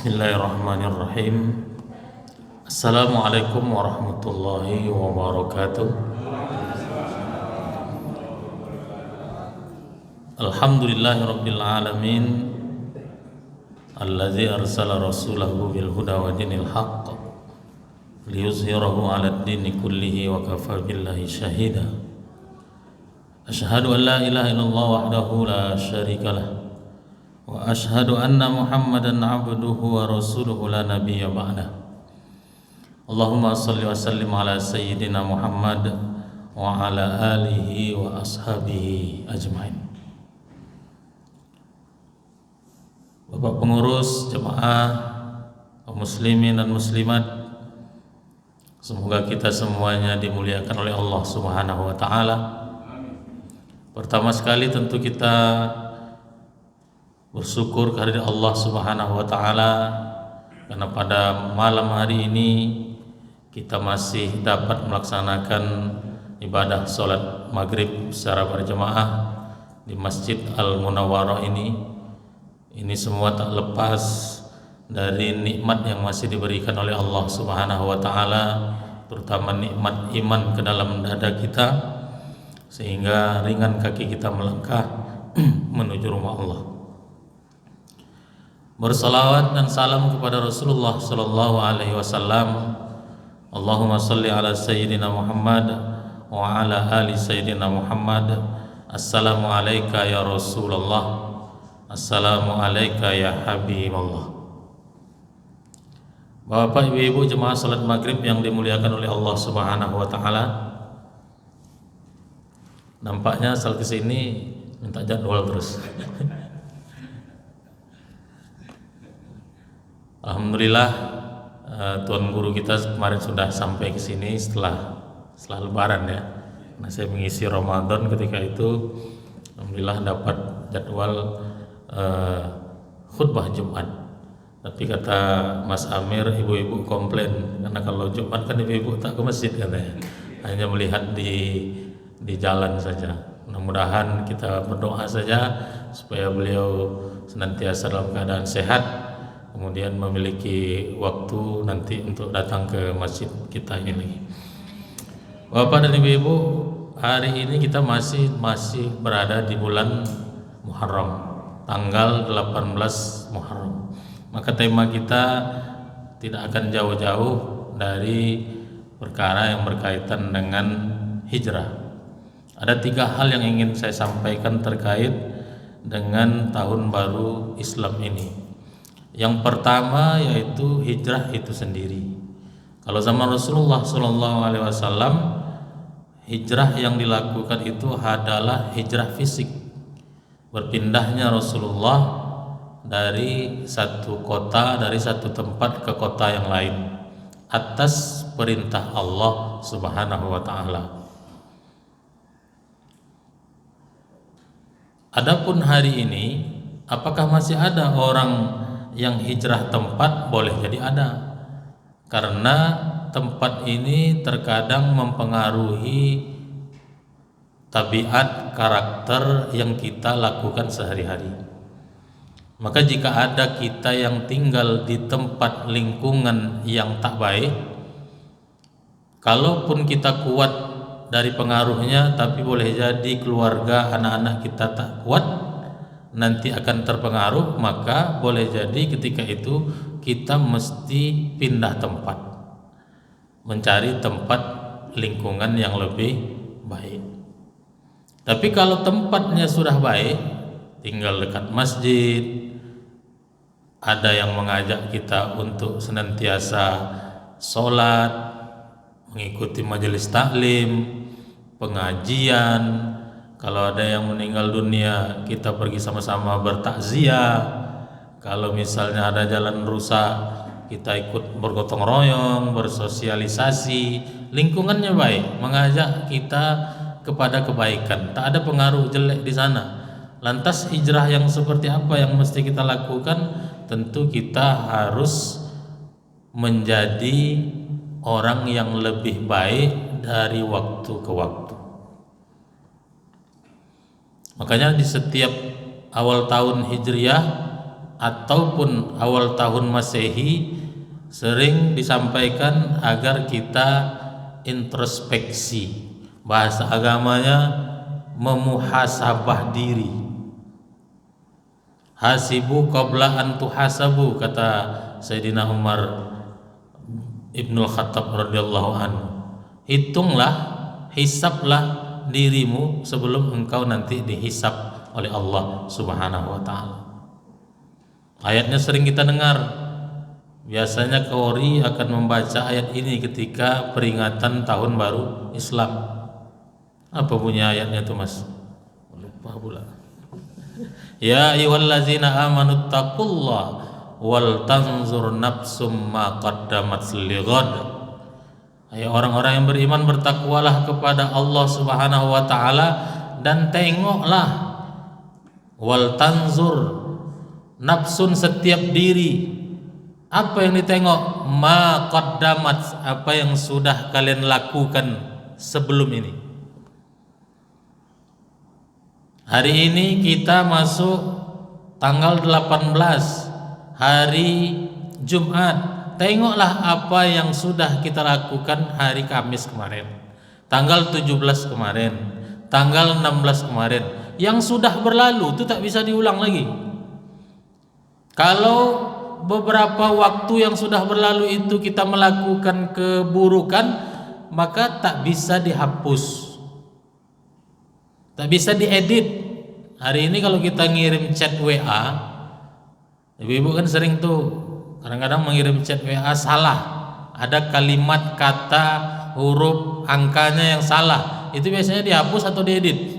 Bismillahirrahmanirrahim. Assalamualaikum warahmatullahi wabarakatuh. Alhamdulillahirabbil alamin allazi arsala rasulahu bil huda wa dinil haqq liyuzhirahu 'alad dini kullihi wa kafa billahi shahida. Asyhadu an la ilaha illallah wahdahu la syarikalah wa ashhadu anna Muhammadan abduhu wa rasuluhu la nabiyya ba'dah. Allahumma shalli wa sallim ala sayyidina Muhammad wa ala alihi wa ashabihi ajmain. Bapak pengurus jemaah kaum muslimin dan muslimat, semoga kita semuanya dimuliakan oleh Allah Subhanahu wa taala. Pertama sekali tentu kita bersyukur kehadirat Allah Subhanahu wa taala karena pada malam hari ini kita masih dapat melaksanakan ibadah salat maghrib secara berjamaah di Masjid Al-Munawwarah ini. Ini semua tak lepas dari nikmat yang masih diberikan oleh Allah Subhanahu wa taala, terutama nikmat iman ke dalam dada kita sehingga ringan kaki kita melangkah menuju rumah Allah. Bersalawat dan salam kepada Rasulullah sallallahu alaihi wasallam. Allahumma shalli ala sayyidina Muhammad wa ala ali sayyidina Muhammad. Assalamu alayka ya Rasulullah. Assalamu alayka ya Habiballah. Bapak Ibu jemaah salat maghrib yang dimuliakan oleh Allah Subhanahu wa taala. Nampaknya asal kesini minta jadwal terus. Alhamdulillah, Tuan Guru kita kemarin sudah sampai ke sini setelah Lebaran ya. Nah, saya mengisi Ramadan ketika itu, alhamdulillah dapat jadwal khutbah Jumat. Tapi kata Mas Amir, ibu-ibu komplain karena kalau Jumat kan ibu-ibu tak ke masjid katanya, hanya melihat di jalan saja. Mudah-mudahan kita berdoa saja supaya beliau senantiasa dalam keadaan sehat, kemudian memiliki waktu nanti untuk datang ke masjid kita ini. Bapak dan Ibu, hari ini kita masih berada di bulan Muharram, tanggal 18 Muharram. Maka tema kita tidak akan jauh-jauh dari perkara yang berkaitan dengan hijrah. Ada 3 hal yang ingin saya sampaikan terkait dengan tahun baru Islam ini. Yang pertama yaitu hijrah itu sendiri. Kalau zaman Rasulullah SAW, hijrah yang dilakukan itu adalah hijrah fisik. Berpindahnya Rasulullah dari satu kota, dari satu tempat ke kota yang lain atas perintah Allah Subhanahu wa taala. Adapun hari ini, apakah masih ada orang yang hijrah tempat? Boleh jadi ada, karena tempat ini terkadang mempengaruhi tabiat karakter yang kita lakukan sehari-hari. Maka jika ada kita yang tinggal di tempat lingkungan yang tak baik, kalaupun kita kuat dari pengaruhnya, tapi boleh jadi keluarga anak-anak kita tak kuat, nanti akan terpengaruh, maka boleh jadi ketika itu kita mesti pindah tempat, mencari tempat lingkungan yang lebih baik. Tapi kalau tempatnya sudah baik, tinggal dekat masjid, ada yang mengajak kita untuk senantiasa sholat, mengikuti majelis taklim, pengajian. Kalau ada yang meninggal dunia, kita pergi sama-sama bertakziah. Kalau misalnya ada jalan rusak, kita ikut bergotong royong, bersosialisasi. Lingkungannya baik, mengajak kita kepada kebaikan, tak ada pengaruh jelek di sana. Lantas hijrah yang seperti apa yang mesti kita lakukan? Tentu kita harus menjadi orang yang lebih baik dari waktu ke waktu. Makanya di setiap awal tahun Hijriah ataupun awal tahun Masehi sering disampaikan agar kita introspeksi. Bahasa agamanya memuhasabah diri. Hasibu qabla an tuhasabu, kata Sayyidina Umar Ibnul Khattab radhiyallahu anhu. Hitunglah, hisablah dirimu sebelum engkau nanti dihisab oleh Allah Subhanahu wa taala. Ayatnya sering kita dengar. Biasanya Qori akan membaca ayat ini ketika peringatan tahun baru Islam. Apa punya ayatnya itu, Mas? Lupa pula. Ya ayyuhallazina amanu taqullah wal tanzur nafsum ma qaddamat lighad. Ayo orang-orang yang beriman, bertakwalah kepada Allah Subhanahu wa taala dan tengoklah, wal tanzur, nafsun setiap diri. Apa yang ditengok? Ma qaddamat, apa yang sudah kalian lakukan sebelum ini. Hari ini kita masuk tanggal 18, hari Jumat. Tengoklah apa yang sudah kita lakukan hari Kamis kemarin, tanggal 17 kemarin, tanggal 16 kemarin. Yang sudah berlalu itu tak bisa diulang lagi. Kalau beberapa waktu yang sudah berlalu itu kita melakukan keburukan, maka tak bisa dihapus, tak bisa diedit. Hari ini kalau kita ngirim chat WA, ibu-ibu kan sering tuh kadang-kadang mengirim chat WA salah, ada kalimat, kata, huruf, angkanya yang salah, itu biasanya dihapus atau diedit?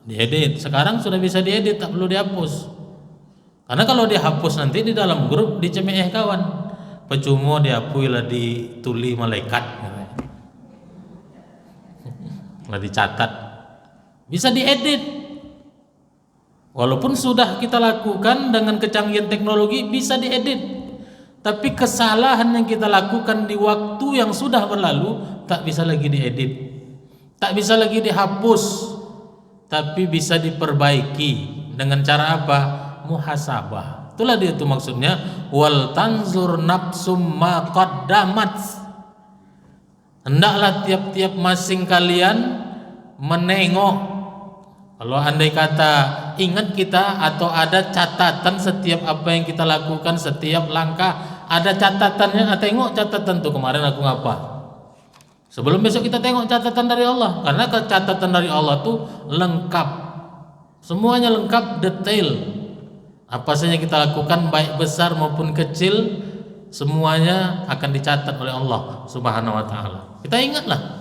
Diedit. Sekarang sudah bisa diedit, tak perlu dihapus. Karena kalau dihapus nanti di dalam grup dicemeh kawan, percuma dihapus lah, dituli malaikat, lah dicatat. Bisa diedit. Walaupun sudah kita lakukan dengan kecanggihan teknologi, bisa diedit. Tapi kesalahan yang kita lakukan di waktu yang sudah berlalu tak bisa lagi diedit, tak bisa lagi dihapus, tapi bisa diperbaiki. Dengan cara apa? Muhasabah. Itulah dia itu maksudnya, wal tanzur nafsum ma qaddamat. Hendaklah tiap-tiap masing kalian menengok. Kalau andai kata ingat kita atau ada catatan setiap apa yang kita lakukan, setiap langkah ada catatannya. Tengok catatan tuh kemarin aku ngapa. Sebelum besok kita tengok catatan dari Allah, karena catatan dari Allah tuh lengkap, semuanya lengkap, detail. Apa saja kita lakukan, baik besar maupun kecil, semuanya akan dicatat oleh Allah Subhanahu wa taala. Kita ingatlah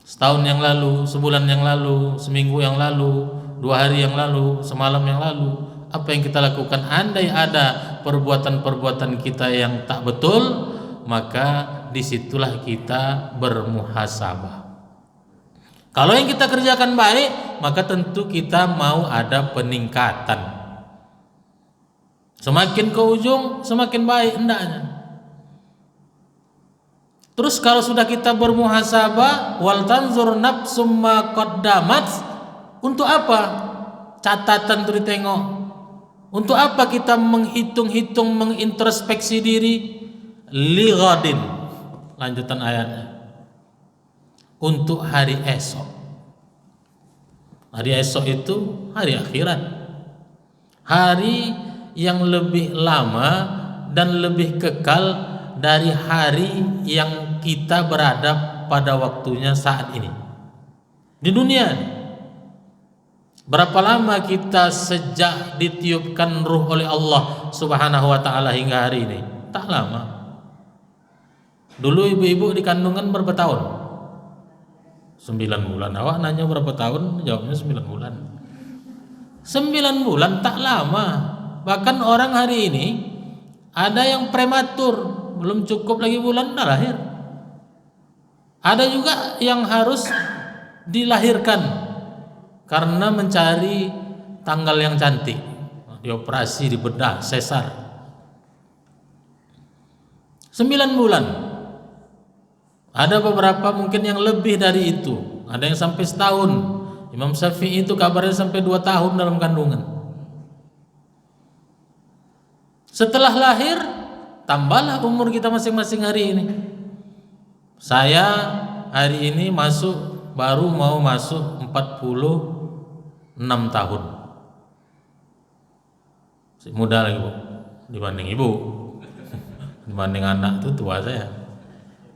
setahun yang lalu, sebulan yang lalu, seminggu yang lalu, 2 hari yang lalu, semalam yang lalu, apa yang kita lakukan. Andai ada perbuatan-perbuatan kita yang tak betul, maka disitulah kita bermuhasabah. Kalau yang kita kerjakan baik, maka tentu kita mau ada peningkatan. Semakin ke ujung, semakin baik hendaknya. Terus kalau sudah kita bermuhasabah, wal tanzur nafsum ma qaddamat, untuk apa catatan itu ditengok? Untuk apa kita menghitung-hitung, mengintrospeksi diri? Lighadin, lanjutan ayatnya, untuk hari esok. Hari esok itu hari akhirat, hari yang lebih lama dan lebih kekal dari hari yang kita berada pada waktunya saat ini di dunia. Berapa lama kita sejak ditiupkan ruh oleh Allah Subhanahu wa taala hingga hari ini? Tak lama. Dulu ibu-ibu di kandungan berapa tahun? 9 bulan. Awak nanya berapa tahun? Jawabnya 9 bulan. 9 bulan tak lama. Bahkan orang hari ini ada yang prematur, belum cukup lagi bulan dah lahir. Ada juga yang harus dilahirkan karena mencari tanggal yang cantik, dioperasi, dibedah, sesar. 9 bulan. Ada beberapa mungkin yang lebih dari itu, ada yang sampai setahun. Imam Syafi'i itu kabarnya sampai 2 tahun dalam kandungan. Setelah lahir, tambahlah umur kita masing-masing hari ini. Saya hari ini baru mau masuk 46 tahun. Masih muda lagi, Bu, dibanding ibu. Dibanding anak itu tua saya.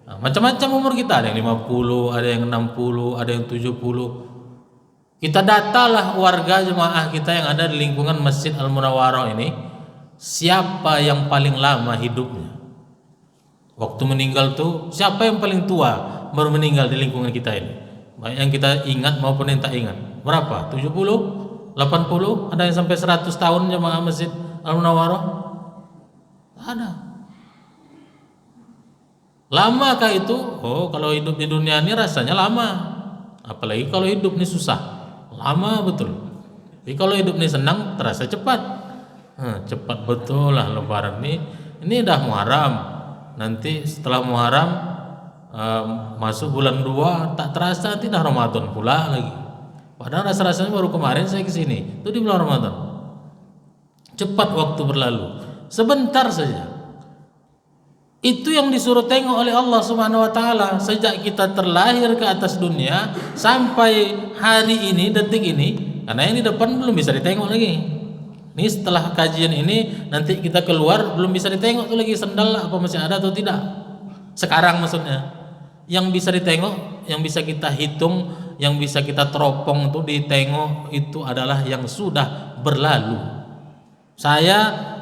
Nah, macam-macam umur kita, ada yang 50, ada yang 60, ada yang 70. Kita datalah warga jemaah kita yang ada di lingkungan Masjid Al-Munawwarah ini, siapa yang paling lama hidupnya. Waktu meninggal tuh siapa yang paling tua baru meninggal di lingkungan kita ini, baik yang kita ingat maupun yang tak ingat. Berapa? 70, 80, ada yang sampai 100 tahun jemaah Masjid Al-Munawwarah? Ada. Lamakah itu? Oh, kalau hidup di dunia ini rasanya lama. Apalagi kalau hidup ini susah, lama betul. Tapi kalau hidup ini senang, terasa cepat. Cepat betul lah Lebaran ini. Ini dah Muharram. Nanti setelah Muharram masuk bulan 2, tak terasa nanti dah Ramadan pula lagi. Padahal rasa-rasanya baru kemarin saya kesini, itu di bulan Ramadan. Cepat waktu berlalu, sebentar saja. Itu yang disuruh tengok oleh Allah Subhanahu wa taala sejak kita terlahir ke atas dunia sampai hari ini, detik ini. Karena yang di depan belum bisa ditengok lagi. Ini setelah kajian ini nanti kita keluar belum bisa ditengok tuh lagi sendal apa masih ada atau tidak. Sekarang maksudnya. Yang bisa ditengok, yang bisa kita hitung, yang bisa kita teropong itu ditengok itu adalah yang sudah berlalu. Saya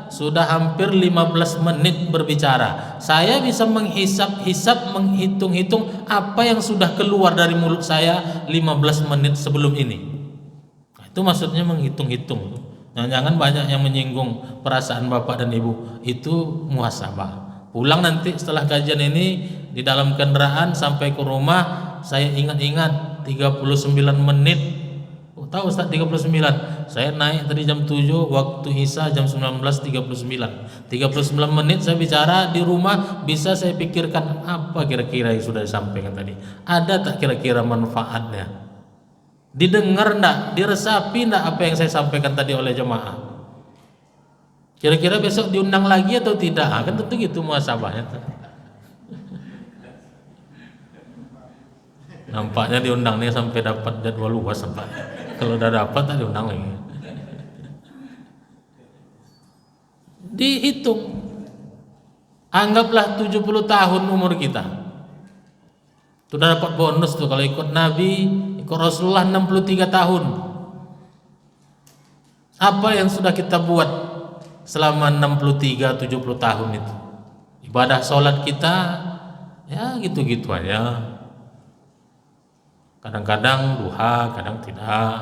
sudah hampir 15 menit berbicara. Saya bisa menghisap-hisap, menghitung-hitung apa yang sudah keluar dari mulut saya 15 menit sebelum ini. Nah, itu maksudnya menghitung-hitung. Jangan banyak yang menyinggung perasaan Bapak dan Ibu. Itu muhasabah. Pulang nanti setelah kajian ini di dalam kendaraan sampai ke rumah, saya ingat-ingat 39 menit. Tahu Ustaz 39? Saya naik tadi jam 7, waktu Isya jam 19.39. 39 menit saya bicara di rumah, bisa saya pikirkan apa kira-kira yang sudah disampaikan tadi. Ada tak kira-kira manfaatnya? Didengar enggak? Diresapi enggak apa yang saya sampaikan tadi oleh jemaah? Kira-kira besok diundang lagi atau tidak? Kan tentu gitu muhasabahnya. Nampaknya diundang nih sampai dapat jadwal luas sampai. Kalau udah dapat tak diundang lagi. Dihitung. Anggaplah 70 tahun umur kita. Sudah dapat bonus tuh kalau ikut Nabi, ikut Rasulullah 63 tahun. Apa yang sudah kita buat selama 63-70 tahun itu? Ibadah sholat kita ya gitu-gitu aja. Kadang-kadang duha, kadang tidak.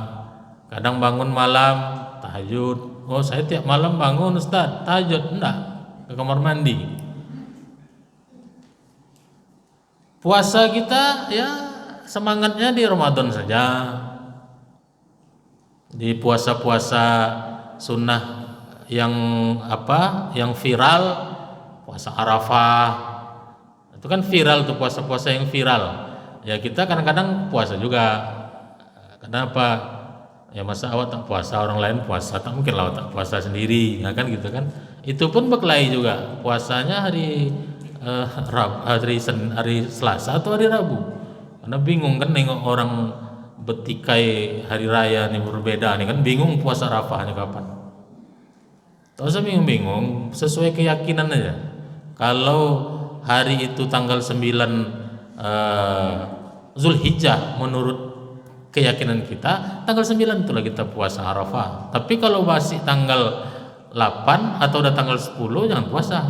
Kadang bangun malam, tahajud. Oh, saya tiap malam bangun Ustaz, tahajud enggak, ke kamar mandi. Puasa kita ya semangatnya di Ramadan saja. Di puasa-puasa sunnah yang yang viral, puasa Arafah. Itu kan viral tuh, puasa-puasa yang viral. Ya kita kadang-kadang puasa juga. Kenapa? Ya masa awak tak puasa, orang lain puasa, tak mungkin lah awak tak puasa sendiri, ya kan gitu kan. Itu pun berkelahi juga. Puasanya hari hari Selasa atau hari Rabu. Karena bingung kan nengok orang betikai hari raya nih berbeda nih kan, bingung puasa Arafahnya kapan. Tak usah bingung-bingung, sesuai keyakinan aja. Kalau hari itu tanggal 9 Zulhijjah menurut keyakinan kita, tanggal 9 itulah kita puasa Arafah. Tapi kalau masih tanggal 8 atau udah tanggal 10 jangan puasa.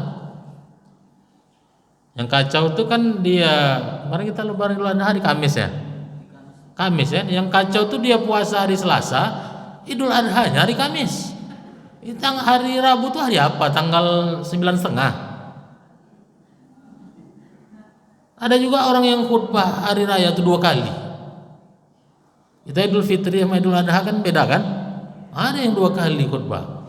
Yang kacau itu kan dia, kemarin kita lebaran Idul Adha hari Kamis ya. Kamis ya, yang kacau itu dia puasa hari Selasa, Idul Adhanya hari Kamis. Hari Rabu itu hari apa? Tanggal 9,5. Ada juga orang yang khutbah hari raya itu 2 kali. Kita Idul Fitri sama Idul Adha kan beda kan? Ada yang 2 kali khutbah.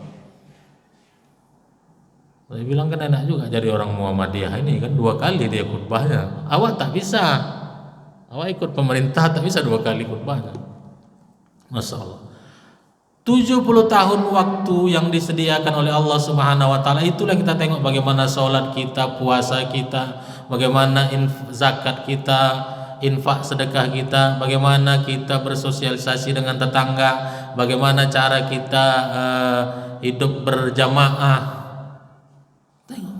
Saya bilang kan enak juga jadi orang Muhammadiyah ini kan 2 kali dia khutbahnya. Awak tak bisa. Awak ikut pemerintah tak bisa 2 kali khutbahnya. Masya Allah. 70 tahun waktu yang disediakan oleh Allah Subhanahu wa taala, itulah kita tengok bagaimana sholat kita, puasa kita, bagaimana zakat kita, infak sedekah kita, bagaimana kita bersosialisasi dengan tetangga, bagaimana cara kita hidup berjamaah. Tengok.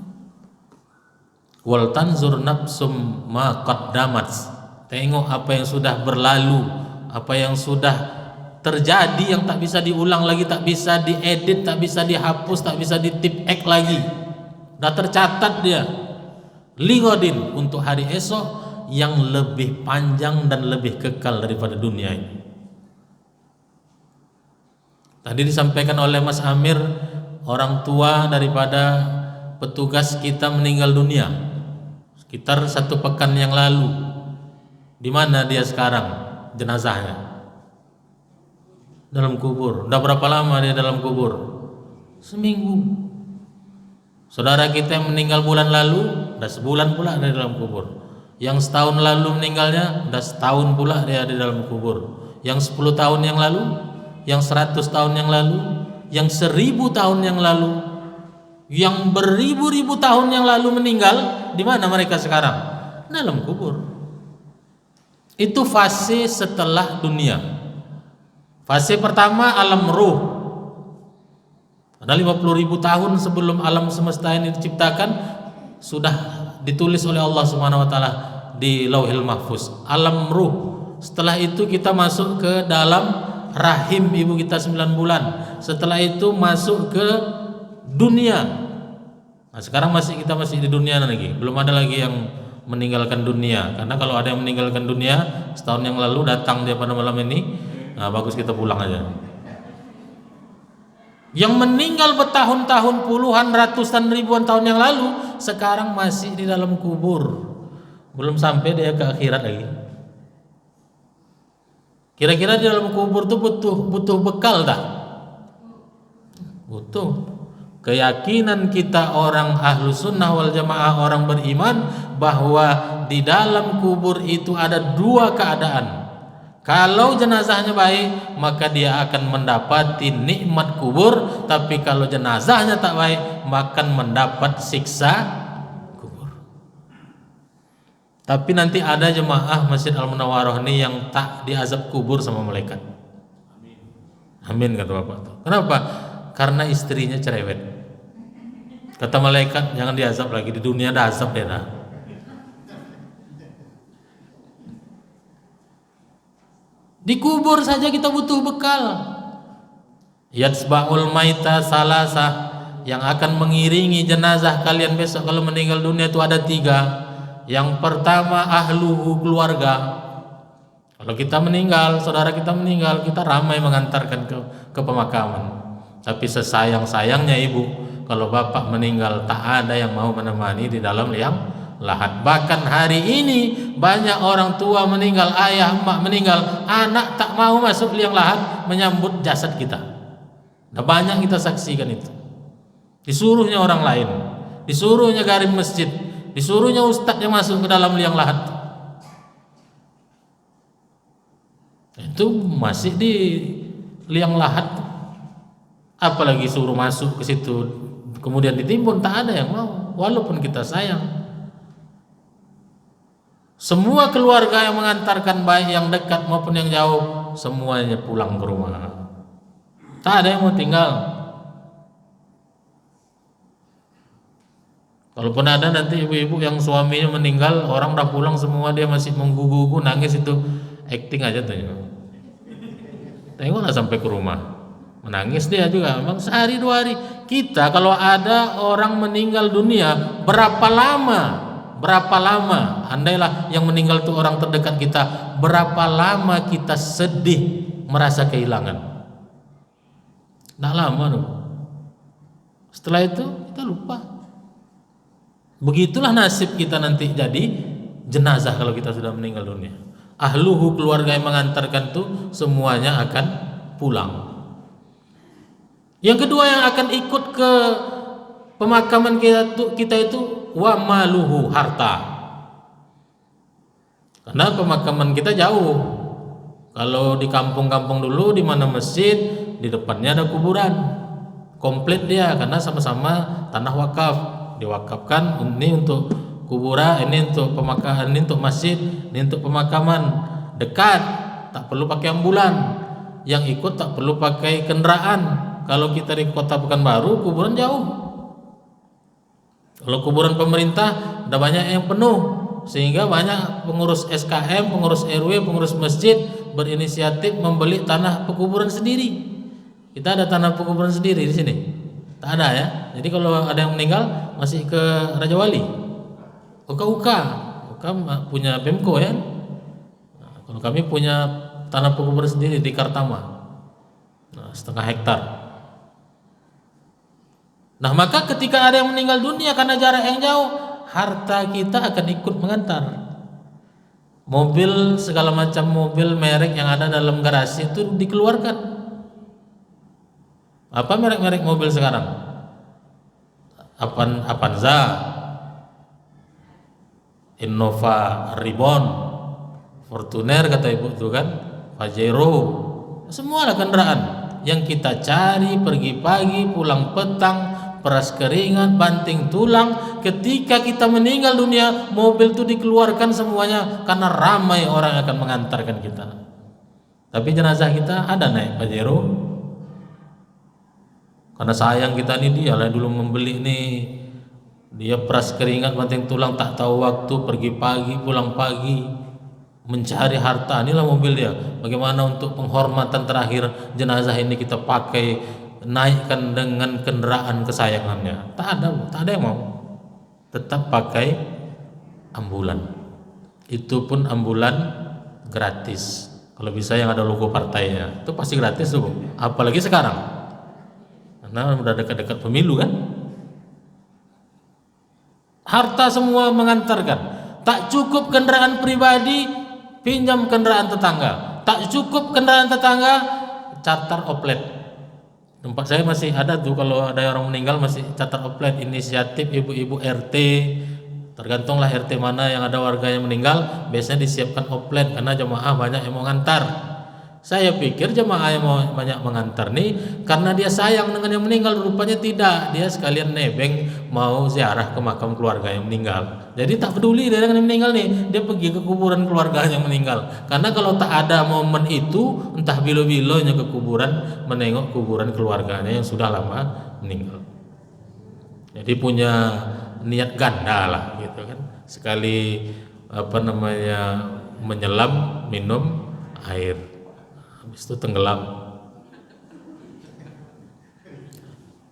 Wal tanzur nafsum ma qaddamat. Tengok apa yang sudah berlalu, apa yang sudah terjadi, yang tak bisa diulang lagi, tak bisa diedit, tak bisa dihapus, tak bisa ditip lagi. Dah tercatat dia. Ligodin, untuk hari esok yang lebih panjang dan lebih kekal daripada dunia ini. Tadi disampaikan oleh Mas Amir, orang tua daripada petugas kita meninggal dunia sekitar 1 pekan yang lalu. Di mana dia sekarang jenazahnya? Dalam kubur. Udah berapa lama dia dalam kubur? Seminggu. Saudara kita yang meninggal bulan lalu, udah sebulan pula dia dalam kubur. Yang setahun lalu meninggalnya, udah setahun pula dia di dalam kubur. Yang 10 tahun yang lalu, yang 100 tahun yang lalu, yang 1000 tahun yang lalu, yang beribu-ribu tahun yang lalu meninggal, di mana mereka sekarang? Dalam kubur. Itu fase setelah dunia. Fase pertama alam ruh. Ada 50.000 tahun sebelum alam semesta ini diciptakan, sudah ditulis oleh Allah Subhanahu wa taala di Lauhil Mahfuz, alam ruh. Setelah itu kita masuk ke dalam rahim ibu kita 9 bulan. Setelah itu masuk ke dunia. Nah, sekarang kita masih di dunia lagi. Belum ada lagi yang meninggalkan dunia. Karena kalau ada yang meninggalkan dunia setahun yang lalu, datang dia pada malam ini, nah bagus kita pulang aja. Yang meninggal bertahun-tahun, puluhan, ratusan, ribuan tahun yang lalu, sekarang masih di dalam kubur. Belum sampai dia ke akhirat lagi. Kira-kira di dalam kubur tuh butuh bekal tak? Butuh. Keyakinan kita orang ahlu sunnah wal jamaah, orang beriman, bahwa di dalam kubur itu ada 2 keadaan. Kalau jenazahnya baik, maka dia akan mendapati nikmat kubur. Tapi kalau jenazahnya tak baik, maka mendapat siksa kubur. Tapi nanti ada jemaah Masjid Al-Munawwarah ini yang tak diazab kubur sama malaikat. Amin kata Bapak. Kenapa? Karena istrinya cerewet. Kata malaikat, jangan diazab lagi, di dunia ada azab deh dah. Di kubur saja kita butuh bekal. Yatsba'ul maita salasah, yang akan mengiringi jenazah kalian besok kalau meninggal dunia itu ada 3. Yang pertama ahluhu, keluarga. Kalau kita meninggal, saudara kita meninggal, kita ramai mengantarkan ke pemakaman. Tapi sesayang-sayangnya ibu, kalau bapak meninggal tak ada yang mau menemani di dalam liang lahat. Bahkan hari ini banyak orang tua meninggal, ayah, emak meninggal, anak tak mau masuk liang lahat menyambut jasad kita. Nah, banyak kita saksikan itu. Disuruhnya orang lain, disuruhnya garim masjid, disuruhnya ustadz yang masuk ke dalam liang lahat. Itu masih di liang lahat, apalagi suruh masuk ke situ kemudian ditimbun, tak ada yang mau, walaupun kita sayang. Semua keluarga yang mengantarkan, baik yang dekat maupun yang jauh, semuanya pulang ke rumah. Tak ada yang mau tinggal. Kalaupun ada nanti ibu-ibu yang suaminya meninggal, orang udah pulang semua, dia masih menggugu-gugu, nangis, itu acting aja tuh. Tengoklah sampai ke rumah, menangis dia juga. Memang sehari 2 hari. Kita kalau ada orang meninggal dunia, berapa lama, andailah yang meninggal itu orang terdekat kita, berapa lama kita sedih merasa kehilangan? Nggak lama dong. Setelah itu kita lupa. Begitulah nasib kita nanti jadi jenazah kalau kita sudah meninggal dunia. Ahluhu, keluarga yang mengantarkan itu semuanya akan pulang. Yang kedua yang akan ikut ke pemakaman kita itu wa maluhu, harta. Karena pemakaman kita jauh. Kalau di kampung-kampung dulu, di mana masjid, di depannya ada kuburan. Komplit dia karena sama-sama tanah wakaf. Diwakafkan ini untuk kuburan, ini untuk pemakaman, ini untuk masjid, ini untuk pemakaman. Dekat, tak perlu pakai ambulan. Yang ikut tak perlu pakai kendaraan. Kalau kita di Kota Pekanbaru, kuburan jauh. Kalau kuburan pemerintah ada banyak yang penuh, sehingga banyak pengurus SKM, pengurus RW, pengurus masjid berinisiatif membeli tanah pekuburan sendiri. Kita ada tanah pekuburan sendiri di sini. Tak ada ya. Jadi kalau ada yang meninggal masih ke Raja Wali. Uka punya Pemko ya. Nah, kalau kami punya tanah pekuburan sendiri di Kartama. Nah, 1/2 hektar. Nah, maka ketika ada yang meninggal dunia karena jarak yang jauh, harta kita akan ikut mengantar. Mobil, segala macam mobil merek yang ada dalam garasi itu dikeluarkan. Apa merek-merek mobil sekarang? Avanza, Innova Reborn, Fortuner kata ibu itu kan, Pajero, semua lah kendaraan yang kita cari pergi pagi pulang petang, peras keringat, banting tulang. Ketika kita meninggal dunia, mobil itu dikeluarkan semuanya karena ramai orang akan mengantarkan kita. Tapi jenazah kita ada naik Pajero. Karena sayang kita nih, dia lah dulu membeli nih. Dia peras keringat, banting tulang, tak tahu waktu, pergi pagi pulang pagi mencari harta. Inilah mobil dia. Bagaimana untuk penghormatan terakhir jenazah ini kita pakai, naikkan dengan kendaraan kesayangannya. Tak ada yang mau. Tetap pakai ambulan. Itu pun ambulan gratis. Kalau bisa yang ada logo partainya, itu pasti gratis tuh. Apalagi sekarang, karena udah dekat-dekat pemilu kan. Harta semua mengantarkan. Tak cukup kendaraan pribadi, pinjam kendaraan tetangga. Tak cukup kendaraan tetangga, charter oplet. Tempat saya masih ada tuh, kalau ada orang meninggal masih charter oplet. Inisiatif ibu-ibu RT, tergantunglah RT mana yang ada warga yang meninggal, biasanya disiapkan oplet karena jemaah banyak yang mau ngantar. Saya pikir jemaah yang mau banyak mengantar nih karena dia sayang dengan yang meninggal, rupanya tidak. Dia sekalian nebeng mau ziarah ke makam keluarga yang meninggal. Jadi tak peduli dia dengan yang meninggal nih, dia pergi ke kuburan keluarga yang meninggal. Karena kalau tak ada momen itu, entah bilo-bilonya ke kuburan menengok kuburan keluarganya yang sudah lama meninggal. Jadi punya niat ganda lah gitu kan. Sekali menyelam minum air, habis itu tenggelam.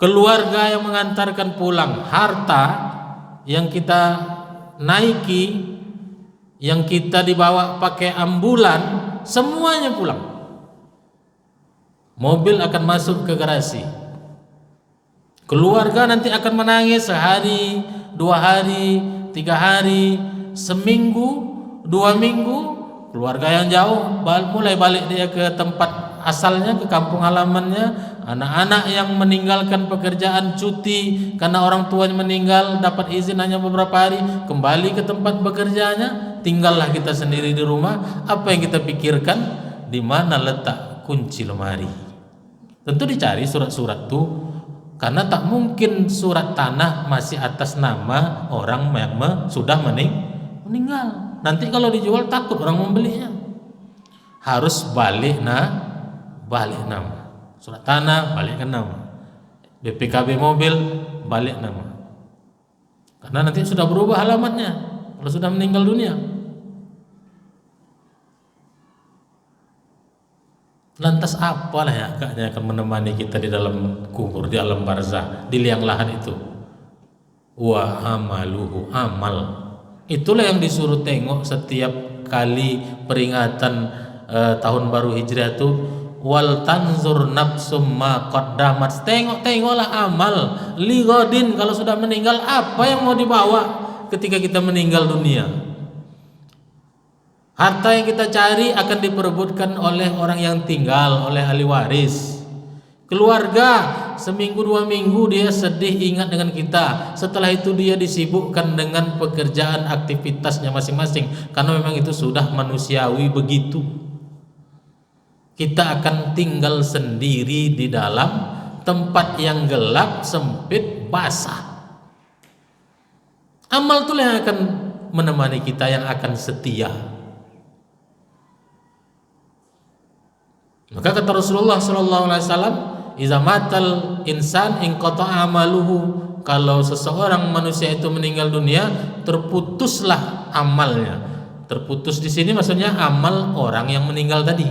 Keluarga yang mengantarkan pulang, harta yang kita naiki, yang kita dibawa pakai ambulan, semuanya pulang. Mobil akan masuk ke garasi. Keluarga nanti akan menangis sehari, 2 hari, 3 hari, seminggu, 2 minggu. Keluarga yang jauh mulai balik dia ke tempat asalnya, ke kampung halamannya. Anak-anak yang meninggalkan pekerjaan, cuti karena orang tuanya meninggal, dapat izin hanya beberapa hari, kembali ke tempat bekerjanya. Tinggallah kita sendiri di rumah. Apa yang kita pikirkan? Di mana letak kunci lemari? Tentu dicari surat-surat tuh, karena tak mungkin surat tanah masih atas nama orang yang sudah meninggal. Nanti kalau dijual takut orang membelinya. Harus balik nama. Surat tanah balik ke nama. BPKB mobil balik nama. Karena nanti sudah berubah alamatnya kalau sudah meninggal dunia. Lantas apalah ya agaknya akan menemani kita di dalam kubur, di alam barzah, di liang lahat itu? Wa amaluhu, amal. Itulah yang disuruh tengok setiap kali peringatan tahun baru Hijriah itu. Wal tanzur nafsum ma qaddamat. Tengoklah amal li ghadin, kalau sudah meninggal apa yang mau dibawa ketika kita meninggal dunia. Harta yang kita cari akan diperebutkan oleh orang yang tinggal, oleh ahli waris. Keluarga seminggu 2 minggu dia sedih ingat dengan kita. Setelah itu dia disibukkan dengan pekerjaan aktivitasnya masing-masing, karena memang itu sudah manusiawi begitu. kita akan tinggal sendiri di dalam tempat yang gelap, sempit, basah. Amal itulah yang akan menemani kita, yang akan setia. Maka kata Rasulullah sallallahu alaihi wasallam, "Iza matal insan inqata'a amaluhu." Kalau seseorang manusia itu meninggal dunia, terputuslah amalnya. Terputus di sini maksudnya amal orang yang meninggal tadi.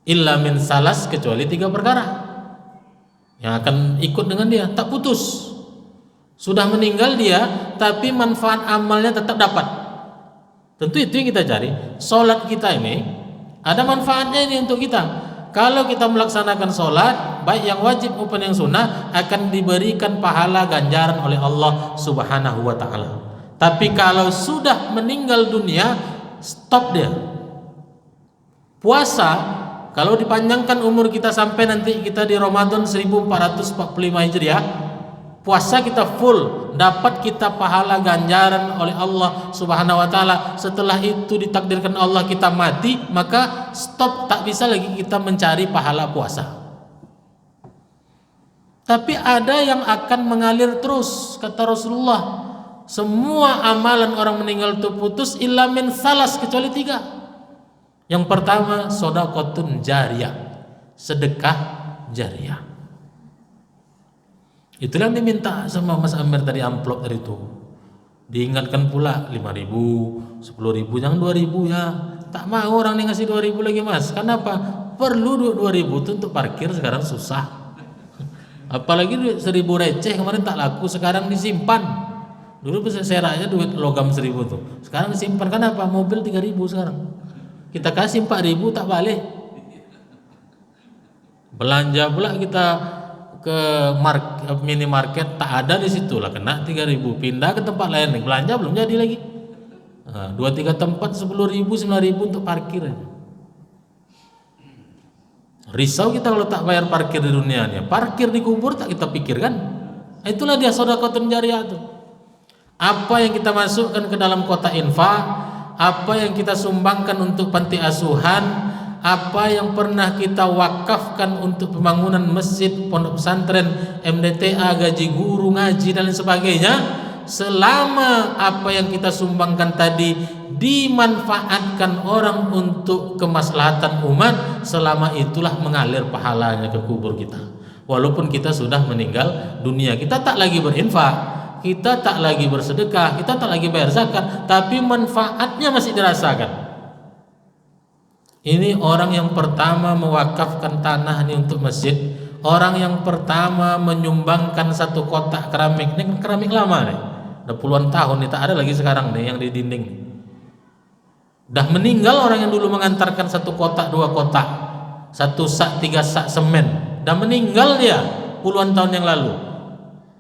Illa min salas, kecuali 3 perkara yang akan ikut dengan dia, tak putus. Sudah meninggal dia, tapi manfaat amalnya tetap dapat. Tentu itu yang kita cari. Sholat kita ini ada manfaatnya ini untuk kita. Kalau kita melaksanakan sholat, baik yang wajib maupun yang sunnah, akan diberikan pahala ganjaran oleh Allah Subhanahu wa ta'ala. Tapi kalau sudah meninggal dunia, stop dia. Puasa, kalau dipanjangkan umur kita sampai nanti kita di Ramadan 1445 Hijriah, puasa kita full, dapat kita pahala ganjaran oleh Allah Subhanahu wa ta'ala. Setelah itu ditakdirkan Allah kita mati, maka stop, tak bisa lagi kita mencari pahala puasa. Tapi ada yang akan mengalir terus, kata Rasulullah. Semua amalan orang meninggal itu putus illa min salas, kecuali 3. Yang pertama, shadaqatun jariyah, sedekah jariyah. Itulah yang diminta sama Mas Amir tadi, amplop tadi itu. Diingatkan pula 5.000, 10.000, jangan 2.000 ya. Tak mau orang nih ngasih 2.000 lagi Mas. Kenapa? Perlu duit 2.000 itu untuk parkir, sekarang susah. Apalagi duit 1.000 receh kemarin tak laku, sekarang disimpan. Dulu saya aja duit logam 1.000 tuh. Sekarang disimpan. Kenapa? Mobil 3.000 sekarang. Kita kasih 4.000 tak balik. Belanja pula kita ke minimarket, tak ada di situ lah, kena 3.000. Pindah ke tempat lain, belanja belum jadi lagi. 2-3 tempat 10.000, 9.000 untuk parkir. Risau kita kalau tak bayar parkir di dunia ini. Parkir di kubur tak kita pikirkan. Itulah dia shadaqatun jariyah itu. Apa yang kita masukkan ke dalam kotak infak, apa yang kita sumbangkan untuk panti asuhan, apa yang pernah kita wakafkan untuk pembangunan masjid, pondok pesantren, MDTA, gaji guru, ngaji dan lain sebagainya, selama apa yang kita sumbangkan tadi dimanfaatkan orang untuk kemaslahatan umat, selama itulah mengalir pahalanya ke kubur kita. Walaupun kita sudah meninggal dunia, kita tak lagi berinfak, kita tak lagi bersedekah, kita tak lagi bayar zakat, tapi manfaatnya masih dirasakan. Ini orang yang pertama mewakafkan tanah ini untuk masjid, orang yang pertama menyumbangkan 1 kotak keramik. Ini kan keramik lama nih, udah puluhan tahun nih, tak ada lagi sekarang nih yang di dinding. Dah meninggal orang yang dulu mengantarkan 1 kotak, 2 kotak, 1 sak, 3 sak semen. Dah meninggal dia puluhan tahun yang lalu.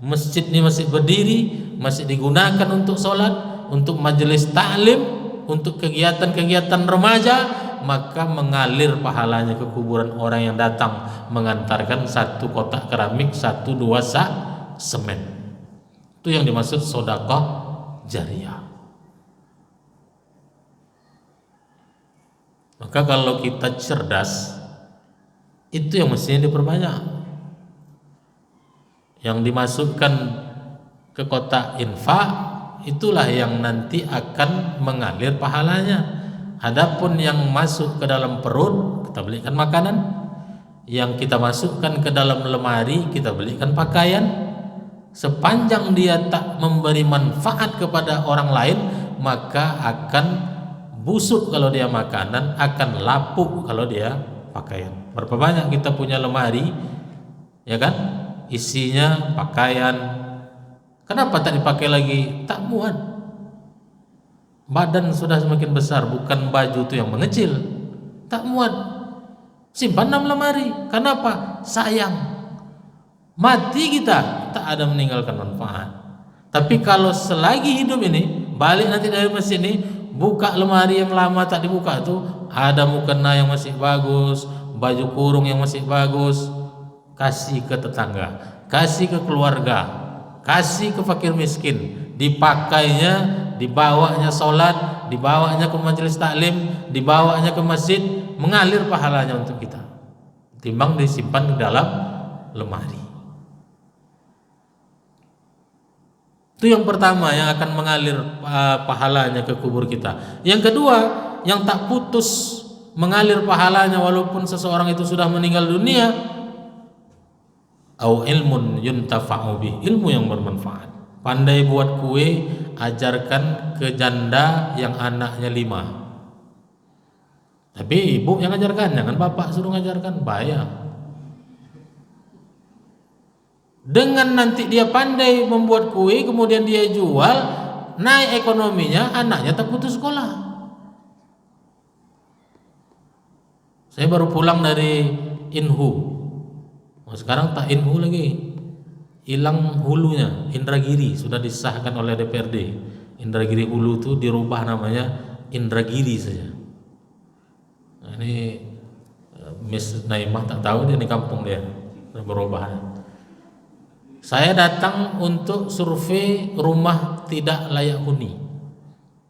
Masjid ini masih berdiri, masih digunakan untuk sholat, untuk majelis taklim, untuk kegiatan-kegiatan remaja, maka mengalir pahalanya ke kuburan orang yang datang mengantarkan 1 kotak keramik, 1-2 sak semen. Itu yang dimaksud sedekah jariyah. Maka kalau kita cerdas, itu yang mestinya diperbanyak. Yang dimasukkan ke kotak infak, itulah yang nanti akan mengalir pahalanya. Adapun yang masuk ke dalam perut, kita belikan makanan. Yang kita masukkan ke dalam lemari, kita belikan pakaian. Sepanjang dia tak memberi manfaat kepada orang lain, maka akan busuk kalau dia makanan, akan lapuk kalau dia pakaian. Berapa banyak kita punya lemari, ya kan, isinya pakaian. Kenapa tak dipakai lagi? Tak muat. Badan sudah semakin besar, bukan baju itu yang mengecil. Tak muat. Simpan dalam lemari. Kenapa? Sayang. Mati kita, tak ada meninggalkan manfaat. Tapi kalau selagi hidup ini, balik nanti dari masjid ini, buka lemari yang lama tak dibuka itu, ada mukena yang masih bagus, baju kurung yang masih bagus, kasih ke tetangga, kasih ke keluarga, kasih ke fakir miskin, dipakainya dibawanya sholat, dibawanya ke majelis taklim, dibawanya ke masjid, mengalir pahalanya untuk kita, timbang disimpan di dalam lemari. Itu yang pertama yang akan mengalir pahalanya ke kubur kita. Yang kedua, yang tak putus mengalir pahalanya walaupun seseorang itu sudah meninggal dunia, au ilmun yuntafa'u bih, ilmu yang bermanfaat. Pandai buat kue, ajarkan ke janda yang anaknya 5. Tapi ibu yang ajarkan, jangan bapak suruh ngajarkan, bahaya. Dengan nanti dia pandai membuat kue, kemudian dia jual, naik ekonominya, anaknya tak putus sekolah. Saya baru pulang dari Inhu. Sekarang tak Inhu lagi, hilang hulunya. Indragiri sudah disahkan oleh DPRD. Indragiri Hulu itu dirubah namanya Indragiri saja. Nah, ini Miss Naimah tak tahu, dia di kampung dia sudah berubah. Saya datang untuk survei rumah tidak layak huni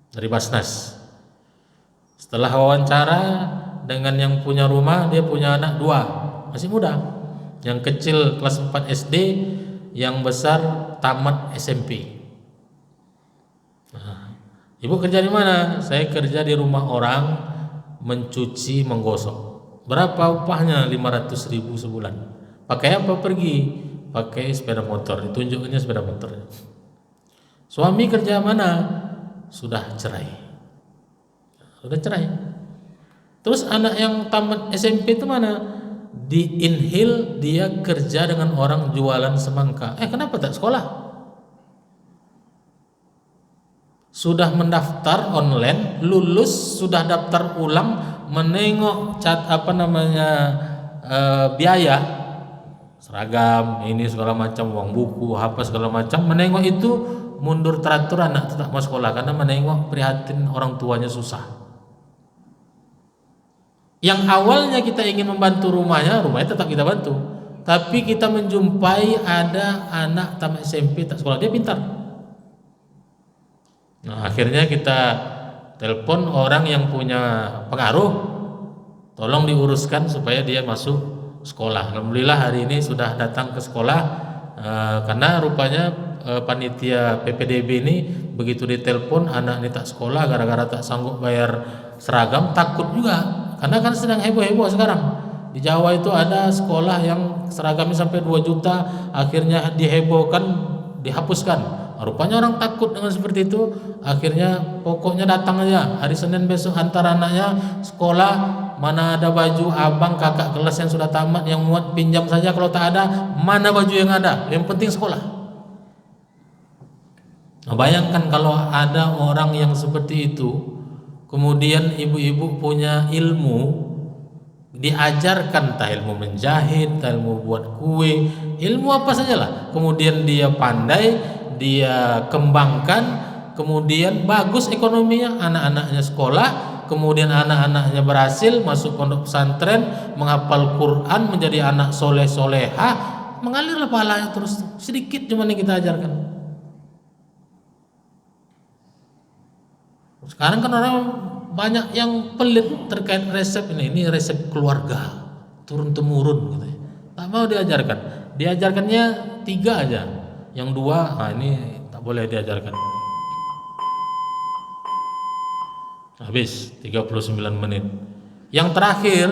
dari Basnas. Setelah wawancara dengan yang punya rumah, dia punya anak 2, masih muda. Yang kecil kelas 4 SD, yang besar tamat SMP. Nah, ibu kerja di mana? Saya kerja di rumah orang, mencuci, menggosok. Berapa upahnya? 500.000 sebulan. Pakai apa pergi? Pakai sepeda motor. Ditunjukkannya sepeda motor. Suami kerja mana? Sudah cerai. Sudah cerai. Terus anak yang tamat SMP itu mana? Di Inhil dia kerja dengan orang jualan semangka. Kenapa tak sekolah? Sudah mendaftar online, lulus, sudah daftar ulang, menengok biaya seragam, ini segala macam, uang buku, apa segala macam, menengok itu mundur teratur, anak tetap mau sekolah karena menengok prihatin orang tuanya susah. Yang awalnya kita ingin membantu rumahnya tetap kita bantu, tapi kita menjumpai ada anak tamat SMP tak sekolah, dia pintar. Nah, akhirnya kita telepon orang yang punya pengaruh, tolong diuruskan supaya dia masuk sekolah. Alhamdulillah hari ini sudah datang ke sekolah, karena rupanya panitia PPDB ini begitu ditelepon anak ini tak sekolah gara-gara tak sanggup bayar seragam, takut juga. Karena kan sedang heboh-heboh sekarang. Di Jawa itu ada sekolah yang seragamnya sampai 2 juta, akhirnya dihebohkan, dihapuskan. Rupanya orang takut dengan seperti itu. Akhirnya pokoknya datang aja hari Senin besok, antar anaknya sekolah. Mana ada baju abang kakak kelas yang sudah tamat yang muat, pinjam saja. Kalau tak ada, mana baju yang ada, yang penting sekolah. Nah, bayangkan kalau ada orang yang seperti itu, kemudian ibu-ibu punya ilmu, diajarkan entah ilmu menjahit, entah ilmu buat kue, ilmu apa sajalah. Kemudian dia pandai, dia kembangkan, kemudian bagus ekonominya, anak-anaknya sekolah, kemudian anak-anaknya berhasil masuk pondok pesantren, menghafal Quran, menjadi anak soleh-solehah, mengalirlah pahalanya terus. Sedikit cuma yang kita ajarkan. Sekarang kan orang banyak yang pelit terkait resep ini resep keluarga turun temurun gitu. Tak mau diajarkan. Diajarkannya 3 aja. Yang 2 ini tak boleh diajarkan. Habis 39 menit. Yang terakhir,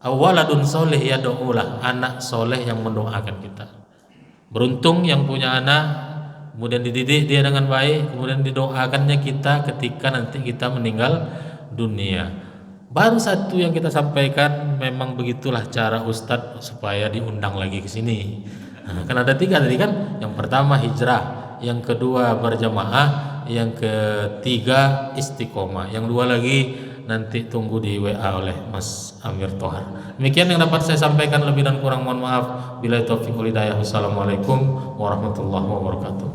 awaladun soleh yad'ulah, anak soleh yang mendoakan kita. Beruntung yang punya anak, kemudian dididik dia dengan baik, kemudian didoakannya kita ketika nanti kita meninggal dunia. Baru satu yang kita sampaikan, memang begitulah cara Ustadz supaya diundang lagi ke sini. Nah, kan ada 3 tadi kan. Yang pertama hijrah, yang kedua berjamaah, yang ketiga istiqomah. Yang 2 lagi nanti tunggu di WA oleh Mas Amir Tohar. Demikian yang dapat saya sampaikan, lebih dan kurang mohon maaf. Billahi taufiq wal hidayah. Wassalamualaikum warahmatullahi wabarakatuh.